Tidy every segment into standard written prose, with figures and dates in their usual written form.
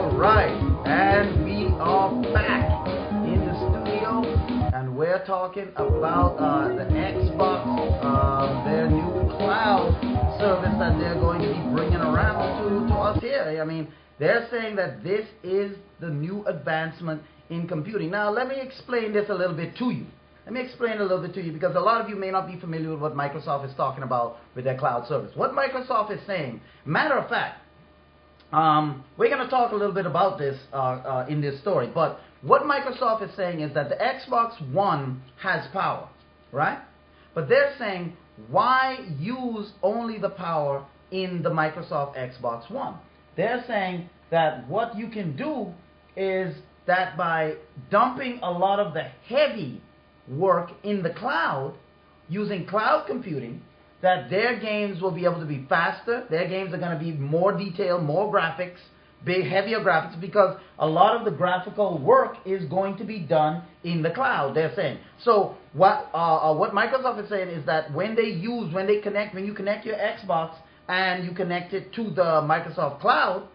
Alright, and we are back in the studio, and we're talking about the Xbox, their new cloud service that they're going to be bringing around to us here. I mean, they're saying that this is the new advancement in computing. Now, let me explain this a little bit to you. Because a lot of you may not be familiar with what Microsoft is talking about with their cloud service. What Microsoft is saying, matter of fact, we're going to talk a little bit about this in this story, but what Microsoft is saying is that the Xbox One has power, right? But they're saying, why use only the power in the Microsoft Xbox One? They're saying that what you can do is that by dumping a lot of the heavy work in the cloud, using cloud computing, that their games will be able to be faster, their games are going to be more detailed, more graphics, heavier graphics, because a lot of the graphical work is going to be done in the cloud, they're saying. So what Microsoft is saying is that when you connect your Xbox and you connect it to the Microsoft cloud,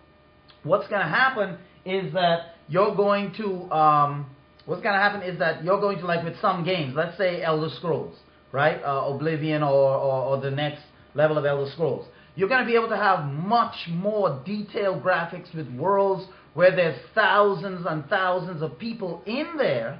what's going to happen is that you're going to like with some games, let's say Elder Scrolls, right? Oblivion or the next level of Elder Scrolls. You're going to be able to have much more detailed graphics with worlds where there's thousands and thousands of people in there,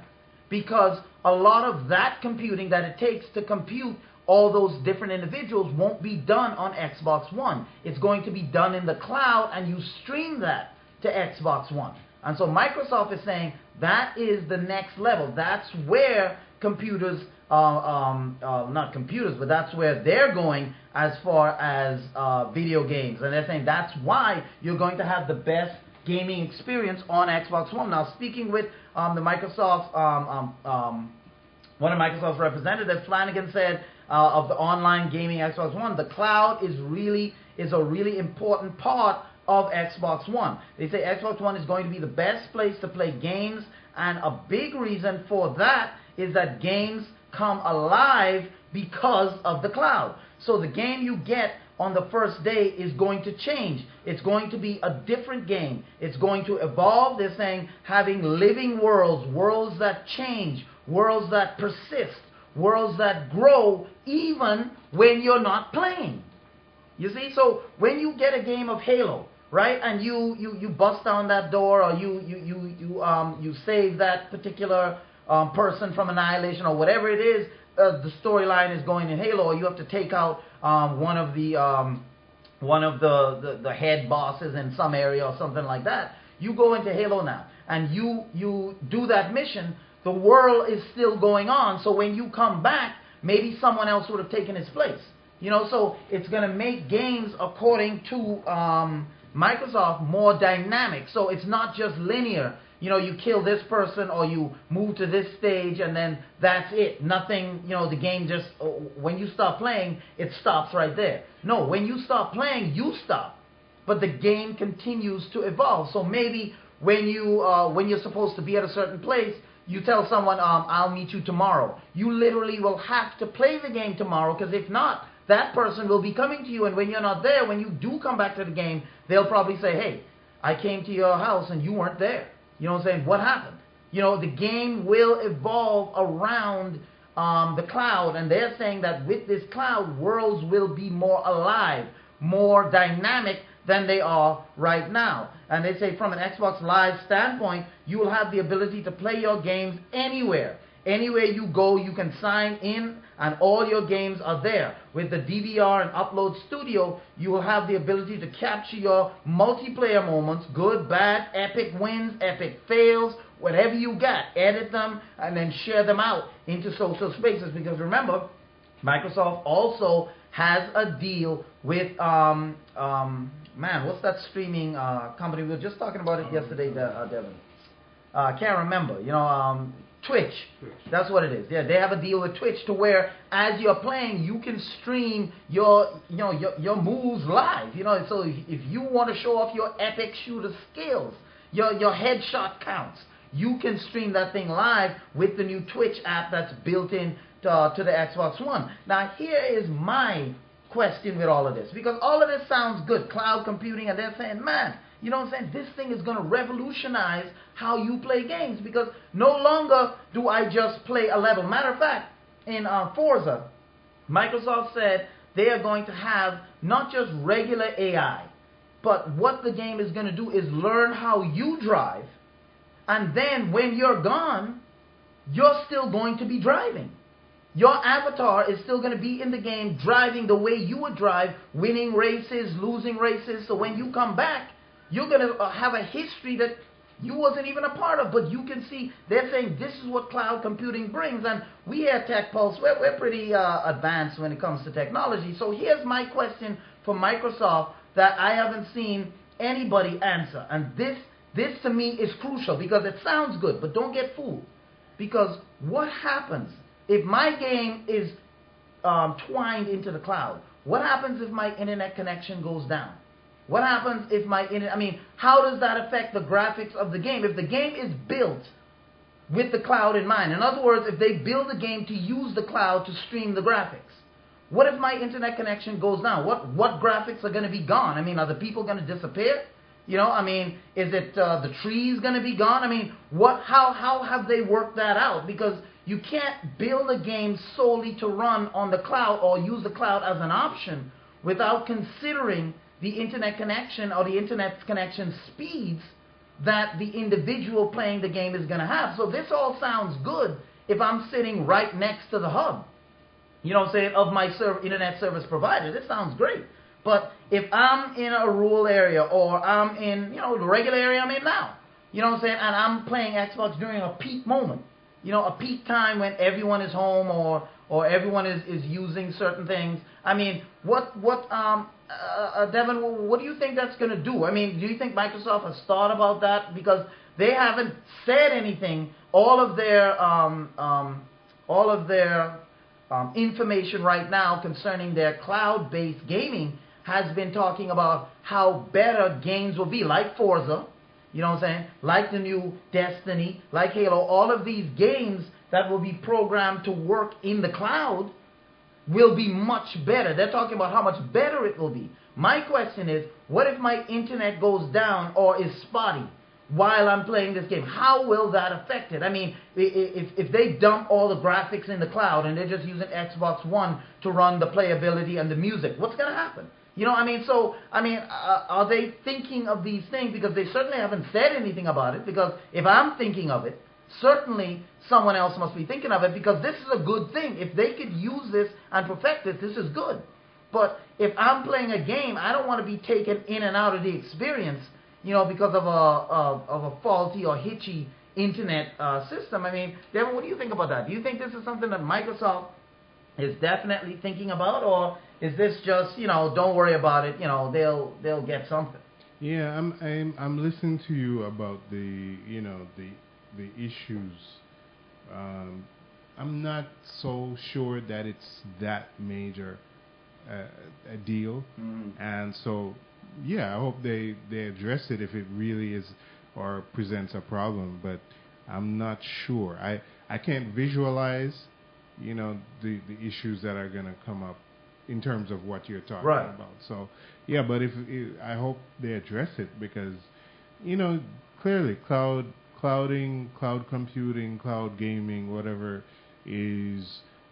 because a lot of that computing that it takes to compute all those different individuals won't be done on Xbox One. It's going to be done in the cloud, and you stream that to Xbox One. And so Microsoft is saying that is the next level. That's where computers, not computers, but that's where they're going as far as video games. And they're saying that's why you're going to have the best gaming experience on Xbox One. Now, speaking with the Microsoft, one of Microsoft's representatives, Flanagan said of the online gaming Xbox One, the cloud is a really important part of Xbox One. They say Xbox One is going to be the best place to play games, and a big reason for that is that games come alive because of the cloud. So the game you get on the first day is going to change. It's going to be a different game. It's going to evolve. They're saying having living worlds, worlds that change, worlds that persist, worlds that grow even when you're not playing. You see, so when you get a game of Halo, right, and you bust down that door, or you save that particular person from annihilation, or whatever it is, the storyline is going in Halo, or you have to take out one of the head bosses in some area or something like that. You go into Halo now, and you do that mission. The world is still going on, so when you come back, maybe someone else would have taken his place. You know, so it's going to make games, according to Microsoft, more dynamic. So it's not just linear. You know, you kill this person or you move to this stage and then that's it. Nothing, you know, the game just, when you stop playing, it stops right there. No, when you stop playing, you stop. But the game continues to evolve. So maybe when you're supposed to be at a certain place, you tell someone, I'll meet you tomorrow. You literally will have to play the game tomorrow, because if not, that person will be coming to you, and when you're not there, when you do come back to the game, they'll probably say, hey, I came to your house and you weren't there. You know what I'm saying? What happened? You know, the game will evolve around the cloud, and they're saying that with this cloud, worlds will be more alive, more dynamic than they are right now. And they say from an Xbox Live standpoint, you will have the ability to play your games anywhere. Anywhere you go, you can sign in, and all your games are there. With the DVR and Upload Studio, you will have the ability to capture your multiplayer moments, good, bad, epic wins, epic fails, whatever you got, edit them, and then share them out into social spaces. Because remember, Microsoft also has a deal with, man, what's that streaming company? We were just talking about it yesterday, Devin. I can't remember, you know, Twitch. That's what it is. Yeah, they have a deal with Twitch to where as you're playing, you can stream your moves live. You know, so if you want to show off your epic shooter skills, your headshot counts, you can stream that thing live with the new Twitch app that's built in to the Xbox One. Now, here is my question with all of this, because all of this sounds good, cloud computing, and they're saying, man, You know what I'm saying? This thing is going to revolutionize how you play games, because no longer do I just play a level. Matter of fact, in Forza, Microsoft said they are going to have not just regular AI, but what the game is going to do is learn how you drive, and then when you're gone, you're still going to be driving. Your avatar is still going to be in the game driving the way you would drive, winning races, losing races. So when you come back, you're going to have a history that you wasn't even a part of. But you can see they're saying this is what cloud computing brings. And we here at Tech Pulse, we're pretty advanced when it comes to technology. So here's my question for Microsoft that I haven't seen anybody answer. And this to me is crucial, because it sounds good, but don't get fooled. Because what happens if my game is twined into the cloud? What happens if my internet connection goes down? What happens if how does that affect the graphics of the game? If the game is built with the cloud in mind, in other words, if they build a game to use the cloud to stream the graphics, what if my internet connection goes down? What graphics are going to be gone? Are the people going to disappear? You know, is it the trees going to be gone? How have they worked that out? Because you can't build a game solely to run on the cloud or use the cloud as an option without considering the internet connection or the internet connection speeds that the individual playing the game is going to have. So this all sounds good if I'm sitting right next to the hub, you know what I'm saying, of my internet service provider. This sounds great. But if I'm in a rural area, or I'm in, the regular area I'm in now, you know what I'm saying, and I'm playing Xbox during a peak moment, a peak time when everyone is home or everyone is using certain things. Devin, what do you think that's going to do? Do you think Microsoft has thought about that? Because they haven't said anything. All of their information right now concerning their cloud-based gaming has been talking about how better games will be, like Forza, you know what I'm saying, like the new Destiny, like Halo. All of these games that will be programmed to work in the cloud will be much better. They're talking about how much better it will be. My question is, what if my internet goes down or is spotty while I'm playing this game? How will that affect it? If they dump all the graphics in the cloud and they're just using Xbox One to run the playability and the music, what's going to happen? Are they thinking of these things? Because they certainly haven't said anything about it. Because if I'm thinking of it, certainly someone else must be thinking of it, because this is a good thing. If they could use this and perfect this, this is good. But if I'm playing a game, I don't want to be taken in and out of the experience, because of a faulty or hitchy internet system. Devin, what do you think about that? Do you think this is something that Microsoft is definitely thinking about, or is this just, don't worry about it, they'll get something? Yeah, I'm listening to you about the issues. I'm not so sure that it's that major a deal, and so yeah, I hope they address it if it really is or presents a problem. But I'm not sure. I can't visualize, the issues that are going to come up in terms of what you're talking about. So yeah, but if I hope they address it, because clearly clouding, cloud computing, cloud gaming, whatever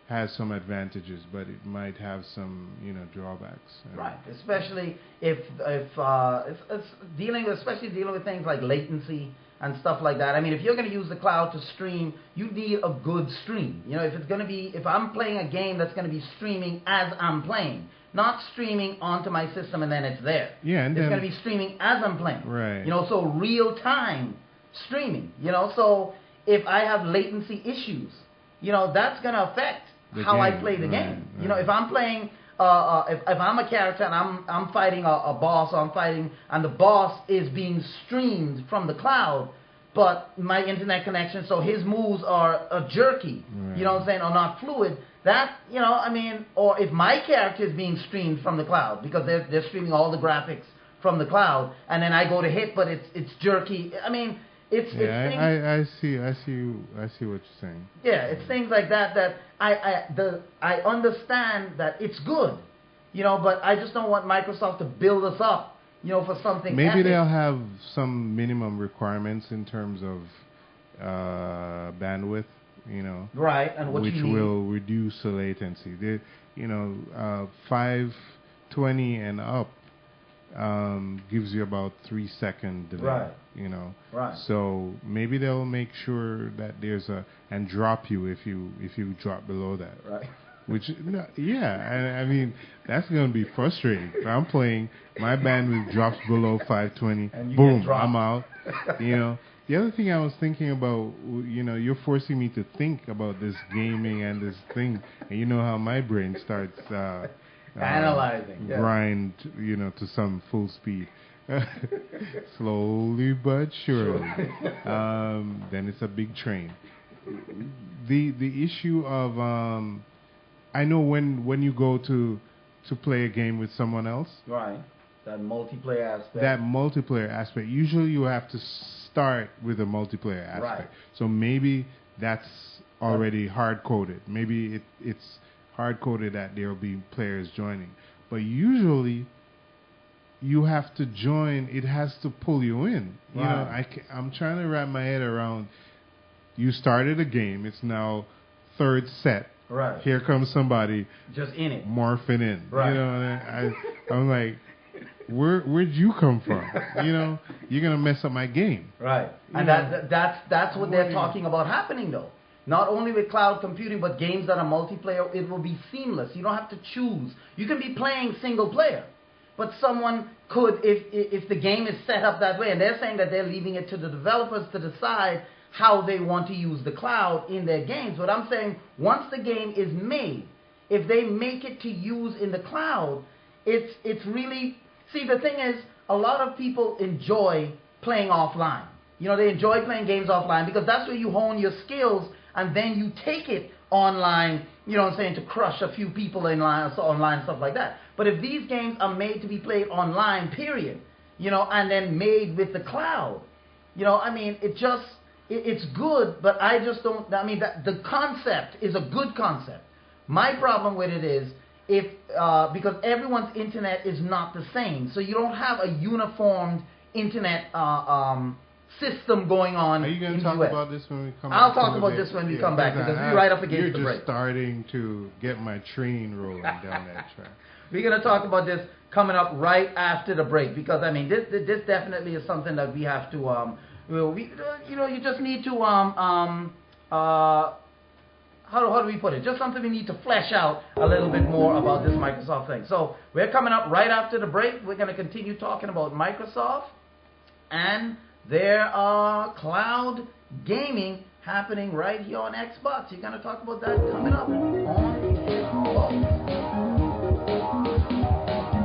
has some advantages, but it might have some drawbacks. Right, especially if it's dealing with things like latency and stuff like that. If you're going to use the cloud to stream, you need a good stream. If I'm playing a game that's going to be streaming as I'm playing, not streaming onto my system and then it's there. Yeah, and it's going to be streaming as I'm playing. Right. So real time streaming. So if I have latency issues, that's going to affect how I play the game. Right. If I'm playing, if I'm a character and I'm fighting a boss, and the boss is being streamed from the cloud, but my internet connection, so his moves are jerky, right. Or not fluid. That, or if my character is being streamed from the cloud, because they're streaming all the graphics from the cloud, and then I go to hit, but it's jerky. It's things, I see what you're saying. Yeah, it's things like that I understand that it's good, but I just don't want Microsoft to build us up for something. Maybe epic. they'll have some minimum requirements in terms of bandwidth, Right, and what which you need. will reduce the latency. 520 and up gives you about 3-second delay. Right. Right. So maybe they'll make sure that there's and drop you if you drop below that. Right. Which I mean that's going to be frustrating. If I'm playing, my bandwidth drops below 520. And Boom, I'm out. The other thing I was thinking about, you're forcing me to think about this gaming and this thing, and you know how my brain starts analyzing, grind, to some full speed. Slowly but surely. Then it's a big train. The issue of I know when you go to play a game with someone else, right? That multiplayer aspect. Usually you have to start with a multiplayer aspect. Right. So maybe that's already hard coded. Maybe it's hard coded that there will be players joining. But usually you have to join. It has to pull you in. Right. I'm trying to wrap my head around. You started a game. It's now third set. Right. Here comes somebody just in it, morphing in. Right. I'm like, where'd you come from? You're gonna mess up my game. Right. And that's what they're talking about happening though. Not only with cloud computing, but games that are multiplayer, it will be seamless. You don't have to choose. You can be playing single player, but someone could, if the game is set up that way, and they're saying that they're leaving it to the developers to decide how they want to use the cloud in their games. But I'm saying once the game is made, if they make it to use in the cloud, it's really, see, the thing is, a lot of people enjoy playing offline. They enjoy playing games offline because that's where you hone your skills and then you take it online, to crush a few people online, stuff like that. But if these games are made to be played online, period, and then made with the cloud, it's good, but I just don't, that the concept is a good concept. My problem with it is, because everyone's internet is not the same, so you don't have a uniformed internet system going on. Are you going to talk about this when we come back? I'll talk about this when we come back, because we're right up against the break. You're just starting to get my train rolling down that track. We're going to talk about this coming up right after the break, because this definitely is something that we have to you just need to how do we put it? Just something we need to flesh out a little bit more about this Microsoft thing. So we're coming up right after the break. We're going to continue talking about Microsoft and their cloud gaming happening right here on Xbox. You're going to talk about that coming up on Xbox.